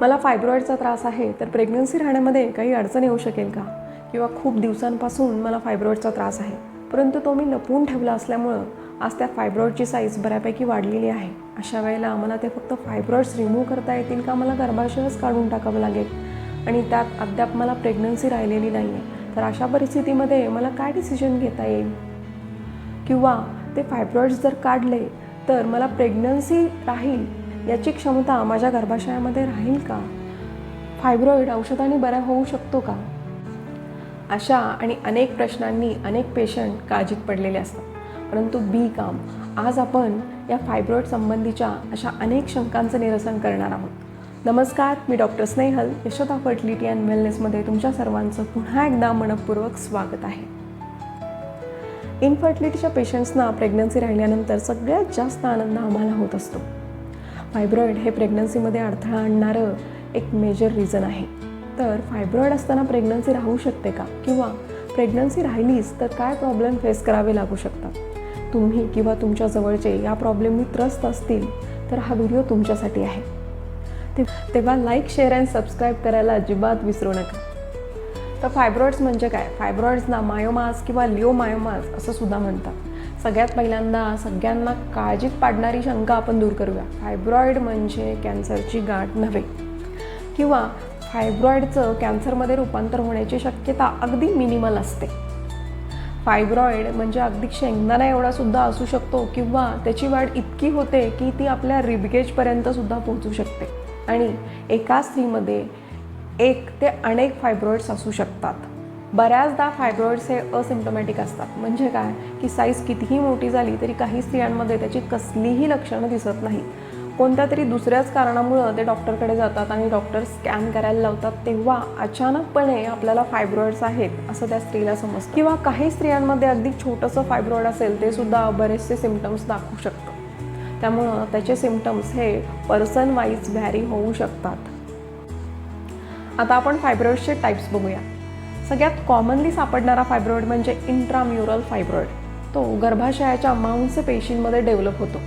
मला फायब्रॉईडचा त्रास आहे, तर प्रेग्नन्सी राहण्यामध्ये काही अडचण येऊ शकेल का? किंवा खूप दिवसांपासून मला फायब्रॉईडचा त्रास आहे, परंतु तो मी लपवून ठेवला असल्यामुळं आज त्या फायब्रॉईडची साईज बऱ्यापैकी वाढलेली आहे. अशा वेळेला मला ते फक्त फायब्रॉईड्स रिमूव्ह करता येतील का, मला गर्भाशयच काढून टाकावं लागेल आणि त्यात अद्याप मला प्रेग्नन्सी राहिलेली नाही आहे. तर अशा परिस्थितीमध्ये मला काय डिसिजन घेता येईल? किंवा ते फायब्रॉईड्स जर काढले तर मला प्रेग्नन्सी राहील याची क्षमता माझ्या गर्भाशयामध्ये राहील का? फायब्रॉईड औषधाने बरा होऊ शकतो का? अशा आणि अनेक प्रश्नांनी अनेक पेशंट काळजीत पडलेले असतात. परंतु बी काम, आज आपण या फायब्रॉईड संबंधीच्या अशा अनेक शंकांचं निरसन करणार आहोत. नमस्कार, मी doctor Snehal, Yashoda fertility and वेलनेसमध्ये तुमच्या सर्वांचं पुन्हा एकदा मनपूर्वक स्वागत आहे. इनफर्टिलिटीच्या पेशंट्सना प्रेग्नन्सी राहिल्यानंतर सगळ्यात जास्त आनंद आम्हाला होत असतो. फायब्रॉईड हे प्रेग्नन्सीमध्ये अडथळा आणणारं एक मेजर रिझन आहे. तर फायब्रॉईड असताना प्रेग्नन्सी राहू शकते का? किंवा प्रेग्नन्सी राहिलीच तर काय प्रॉब्लेम फेस करावे लागू शकतात? तुम्ही किंवा तुमच्या जवळचे या प्रॉब्लेमनी त्रस्त असतील तर हा व्हिडिओ तुमच्यासाठी आहे. तेव्हा लाईक, शेअर अँड सबस्क्राईब करायला अजिबात विसरू नका. तर फायब्रॉईड्स म्हणजे काय? फायब्रॉईड्सना मायोमास किंवा लिओमायोमास असं सुद्धा म्हणतात. सगळ्यात पहिल्यांदा सगळ्यांना काळजीत पाडणारी शंका आपण दूर करूया. फायब्रॉईड म्हणजे कॅन्सरची गाठ नव्हे, किंवा फायब्रॉईडचं कॅन्सरमध्ये रूपांतर होण्याची शक्यता अगदी मिनिमल असते. फायब्रॉईड म्हणजे अगदी शेंगदाणा एवढा सुद्धा असू शकतो, किंवा त्याची वाढ इतकी होते की ती आपल्या रिबगेजपर्यंत सुद्धा पोहोचू शकते. आणि एका स्त्रीमध्ये एक ते अनेक फायब्रॉईड्स असू शकतात. बऱ्याचदा फायब्रॉईड्स हे असिम्प्टोमॅटिक असतात. म्हणजे काय की साईज कितीही मोठी झाली तरी काही स्त्रियांमध्ये त्याची कसलीही लक्षणं दिसत नाही. कोणत्या तरी दुसऱ्याच कारणामुळं ते डॉक्टरकडे जातात आणि डॉक्टर स्कॅन करायला लावतात, तेव्हा अचानकपणे आपल्याला फायब्रॉईड्स आहेत असं त्या स्त्रीला समजतं. किंवा काही स्त्रियांमध्ये अगदी छोटंसं फायब्रॉईड असेल ते सुद्धा बरेचसे सिम्पटम्स दाखवू शकतं. त्यामुळं त्याचे सिम्पटम्स हे पर्सन वाईज व्हॅरी होऊ शकतात. आता आपण फायब्रॉईड्सचे टाईप्स बघूया. सगळ्यात कॉमनली सापडणारा फायब्रॉईड म्हणजे इंट्राम्युरल फायब्रॉईड. तो गर्भाशयाच्या मांसपेशींमध्ये डेव्हलप होतो.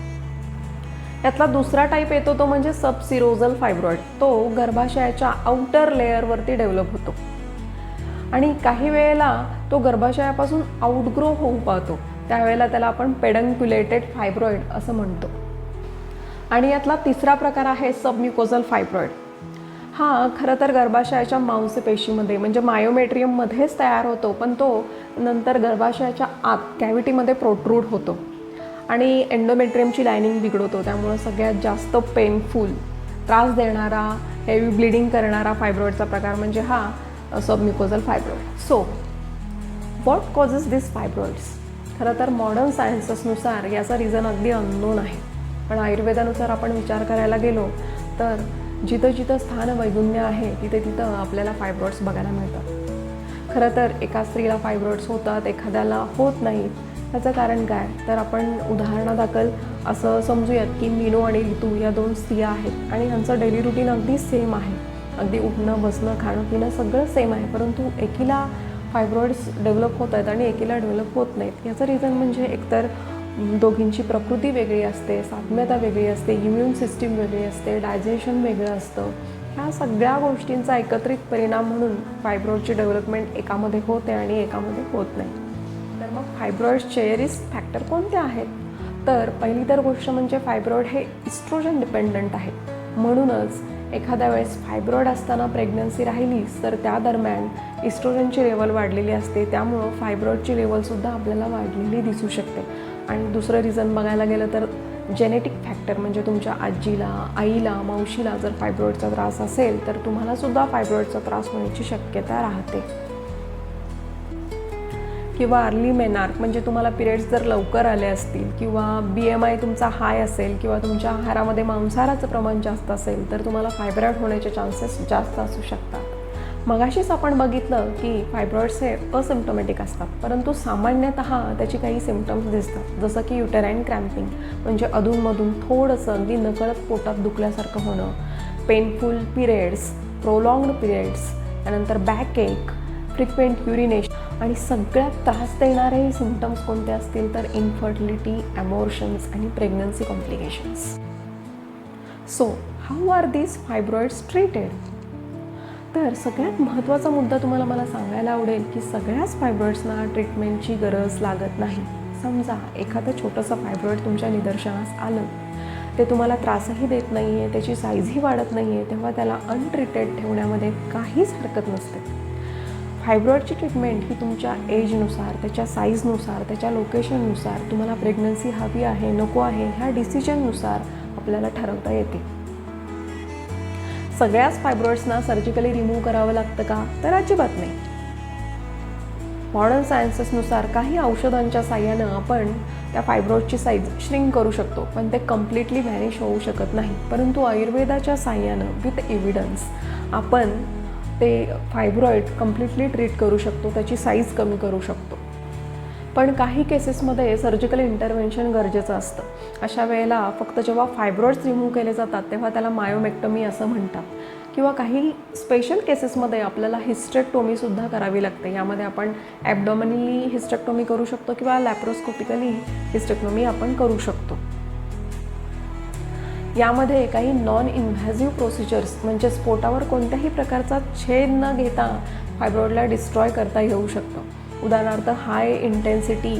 यातला दुसरा टाईप येतो तो म्हणजे सबसिरोजल फायब्रॉईड. तो गर्भाशयाच्या आउटर लेअरवरती डेव्हलप होतो आणि काही वेळेला तो गर्भाशयापासून आउटग्रो होऊ पाहतो. त्यावेळेला त्याला आपण पेडन्क्युलेटेड फायब्रॉईड असं म्हणतो. आणि यातला तिसरा प्रकार आहे सबम्युकोजल फायब्रॉईड. हा खरं तर गर्भाशयाच्या मांसपेशीमध्ये म्हणजे मायोमेट्रियममध्येच तयार होतो, पण तो नंतर गर्भाशयाच्या आत कॅव्हिटीमध्ये प्रोट्रूड होतो आणि एंडोमेट्रियमची लायनिंग बिघडवतो. त्यामुळं सगळ्यात जास्त पेनफुल, त्रास देणारा, हेवी ब्लिडिंग करणारा फायब्रॉईडचा प्रकार म्हणजे हा सबम्युकोजल फायब्रॉईड. सो व्हॉट कॉजेस दिस फायब्रॉईड्स? खरं तर मॉडर्न सायन्सेसनुसार याचा रिझन अगदी अननोन आहे. पण आयुर्वेदानुसार आपण विचार करायला गेलो तर जिथं जिथं स्थान वैगुण्य आहे तिथे तिथं आपल्याला फायब्रॉईड्स बघायला मिळतात. खरं तर एका स्त्रीला फायब्रॉईड्स होतात, एखाद्याला होत नाहीत. त्याचं कारण काय? तर आपण उदाहरणादाखल असं समजूयात की मीनू आणि ऋतू या दोन स्त्रिया आहेत आणि त्यांचं डेली रुटीन अगदी सेम आहे. अगदी उठणं, बसणं, खाणं, पिणं सगळं सेम आहे. परंतु एकीला फायब्रॉईड्स डेव्हलप होत आहेत आणि एकीला डेव्हलप होत नाहीत. याचं रिझन म्हणजे एकतर दोघींची प्रकृती वेगळी असते, साम्यता वेगळी असते, इम्युन सिस्टीम वेगळी असते, डायजेशन वेगळं असतं. ह्या सगळ्या गोष्टींचा एकत्रित परिणाम म्हणून फायब्रॉईडची डेव्हलपमेंट एकामध्ये होते आणि एकामध्ये होत नाही. तर मग फायब्रॉईड्सचे रिस्क फॅक्टर कोणते आहेत? तर पहिली तर गोष्ट म्हणजे फायब्रॉईड हे इस्ट्रोजन डिपेंडंट आहे. म्हणूनच एखाद्या वेळेस फायब्रॉईड असताना प्रेग्नन्सी राहिलीच तर त्या दरम्यान इस्ट्रोजनची लेवल वाढलेली असते. त्यामुळं फायब्रॉईडची लेवलसुद्धा आपल्याला वाढलेली दिसू शकते. आणि दुसरं रिझन बघायला गेलं तर जेनेटिक फॅक्टर म्हणजे तुमच्या आजीला, आईला, मावशीला जर फायब्रॉईडचा त्रास असेल तर तुम्हालासुद्धा फायब्रॉईडचा त्रास होण्याची शक्यता राहते. किंवा अर्ली मेनार्क म्हणजे तुम्हाला पिरियड्स जर लवकर आले असतील, किंवा BMI तुमचा हाय असेल, किंवा तुमच्या आहारामध्ये मांसाहाराचं प्रमाण जास्त असेल तर तुम्हाला फायब्रॉईड होण्याचे चान्सेस जास्त असू शकतात. मगाशीच आपण बघितलं की फायब्रॉईड्स हे असिम्प्टोमॅटिक असतात, परंतु सामान्यतः त्याची काही सिम्पटम्स दिसतात. जसं की युटेराईन क्रॅम्पिंग म्हणजे अधूनमधून थोडंसं अगदी नकळत पोटात दुखल्यासारखं होणं, पेनफुल पिरियड्स, प्रोलॉंग्ड पिरियड्स, त्यानंतर बॅक एक, फ्रिक्वेंट युरिनेशन. आणि सगळ्यात त्रास देणारे सिम्पटम्स कोणते असतील तर इनफर्टिलिटी, ॲबॉर्शन्स आणि pregnancy complications. So how are these fibroids treated? तर सगळ्यात महत्त्वाचा मुद्दा तुम्हाला मला सांगायला आवडेल की सगळ्याच फायब्रॉइड्सना ट्रीटमेंटची गरज लागत नाही. समजा एखादं छोटंसं फायब्रॉइड तुमच्या निदर्शनास आलं, ते तुम्हाला त्रासही देत नाही आहे, त्याची साईजही वाढत नाही आहे, तेव्हा त्याला अनट्रीटेड ठेवण्यामध्ये काहीच हरकत नसते. फायब्रॉइडची ट्रीटमेंट ही तुमच्या एजनुसार, त्याच्या साईजनुसार, त्याच्या लोकेशननुसार, तुम्हाला प्रेग्नन्सी हवी आहे नको आहे ह्या डिसिजननुसार आपल्याला ठरवता येते. सगळ्याच फायब्रॉइड्सना सर्जिकली रिमूव्ह करावं लागतं का? तर अजिबात नाही. मॉडर्न सायन्सेसनुसार काही औषधांच्या साह्यानं आपण त्या फायब्रॉइडची साईज श्रिंक करू शकतो, पण ते कम्प्लिटली व्हॅनिश होऊ शकत नाही. परंतु आयुर्वेदाच्या साह्यानं विथ एव्हिडन्स आपण ते फायब्रॉइड कम्प्लिटली ट्रीट करू शकतो, त्याची साईज कमी करू शकतो. पण काही केसेसमध्ये सर्जिकल इंटरव्हेन्शन गरजेचं असतं. अशा वेळेला फक्त जेव्हा फायब्रॉइड्स रिमूव्ह केले जातात तेव्हा त्याला मायोमेक्टमी असं म्हणतात. किंवा काही स्पेशल केसेसमध्ये आपल्याला हिस्टेक्टोमीसुद्धा करावी लागते. यामध्ये आपण ॲबडॉमिनली हिस्टेक्टोमी करू शकतो किंवा लॅप्रोस्कोपिकली हिस्टेक्टोमी आपण करू शकतो. यामध्ये काही नॉन इन्व्हॅझिव्ह प्रोसिजर्स म्हणजे पोटावर कोणत्याही प्रकारचा छेद न घेता फायब्रॉइडला डिस्ट्रॉय करता येऊ शकतं. उदाहरणार्थ हाय इंटेन्सिटी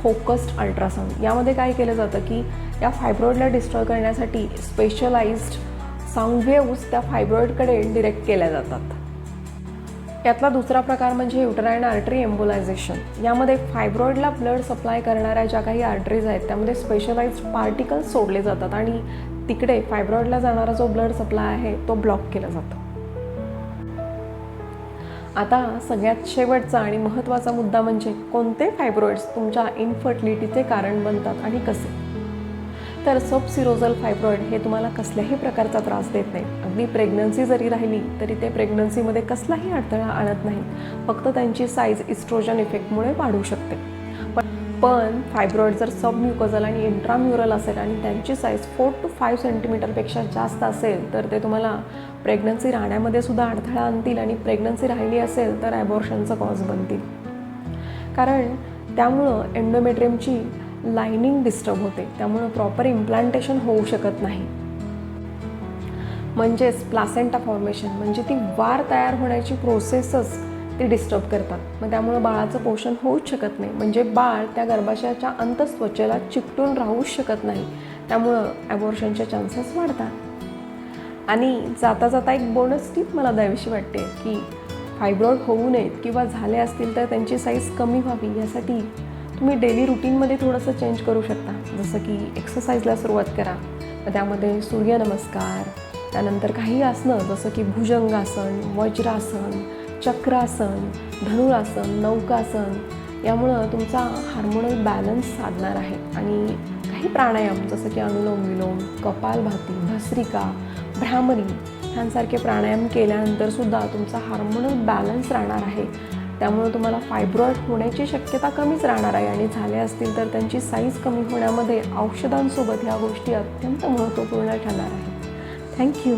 फोकस्ड अल्ट्रासाऊंड. यामध्ये काय केलं जातं की या फायब्रॉइडला डिस्ट्रॉय करण्यासाठी स्पेशलाइज्ड साऊंड वेव्स त्या फायब्रॉइडकडे डिरेक्ट केल्या जातात. यातला दुसरा प्रकार म्हणजे युटराईन आर्टरी एम्बोलायझेशन. यामध्ये फायब्रॉइडला ब्लड सप्लाय करणाऱ्या ज्या काही आर्टरीज आहेत त्यामध्ये स्पेशलाइज्ड पार्टिकल्स सोडले जातात आणि तिकडे फायब्रॉइडला जाणारा जो ब्लड सप्लाय आहे तो ब्लॉक केला जातो. आता सगळ्यात शेवटचा आणि महत्त्वाचा मुद्दा म्हणजे कोणते फायब्रॉइड्स तुमच्या इनफर्टिलिटीचे कारण बनतात आणि कसे. तर सबसिरोजल फायब्रॉइड हे तुम्हाला कसल्याही प्रकारचा त्रास देत नाही. अगदी प्रेग्नन्सी जरी राहिली तरी ते प्रेग्नन्सीमध्ये कसलाही अडथळा आणत नाही. फक्त त्यांची साईज इस्ट्रोजन इफेक्टमुळे वाढू शकते. पण फायब्रॉइड जर सबम्युकोजल आणि इंट्राम्युरल असेल आणि त्यांची साईज 4 to 5 सेंटीमीटरपेक्षा जास्त असेल तर ते तुम्हाला प्रेग्नन्सी राहण्यामध्ये सुद्धा अडथळा आणतील आणि प्रेग्नन्सी राहिली असेल तर ॲबॉर्शनचं कॉज बनतील. कारण त्यामुळं एंडोमेट्रियमची लायनिंग डिस्टर्ब होते, त्यामुळं प्रॉपर इम्प्लांटेशन होऊ शकत नाही. म्हणजेच प्लासेंटा फॉर्मेशन म्हणजे ती वार तयार होण्याची प्रोसेसच ती डिस्टर्ब करतात. मग त्यामुळं बाळाचं पोषण होऊच शकत नाही. म्हणजे बाळ त्या गर्भाशयाच्या अंतस्त्वचेला चिकटून राहूच शकत नाही. त्यामुळं ॲबॉर्शनचे चान्सेस वाढतात. आणि जाता जाता एक बोनस टीप मला द्यावीशी वाटते की फायब्रॉइड होऊ नयेत किंवा झाले असतील तर त्यांची साईज कमी व्हावी यासाठी तुम्ही डेली रुटीनमध्ये थोडंसं चेंज करू शकता. जसं की एक्सरसाइजला सुरुवात करा. त्यामध्ये सूर्यनमस्कार, त्यानंतर काही आसनं जसं की भुजंगासन, वज्रासन, चक्रासन, धनुरासन, नौकासन यामुळं तुमचा हार्मोनल बॅलन्स साधणार आहे. आणि काही प्राणायाम जसं की अनुलोम विलोम, कपालभाती, भस्त्रिका, भ्रामरी ह्यांसारखे प्राणायाम केल्यानंतरसुद्धा तुमचा हार्मोनल बॅलन्स राहणार आहे. त्यामुळे तुम्हाला फायब्रॉइड होण्याची शक्यता कमीच राहणार आहे. आणि झाले असतील तर त्यांची साईज कमी होण्यामध्ये औषधांसोबत ह्या गोष्टी अत्यंत महत्त्वपूर्ण ठरणार आहेत. थँक्यू.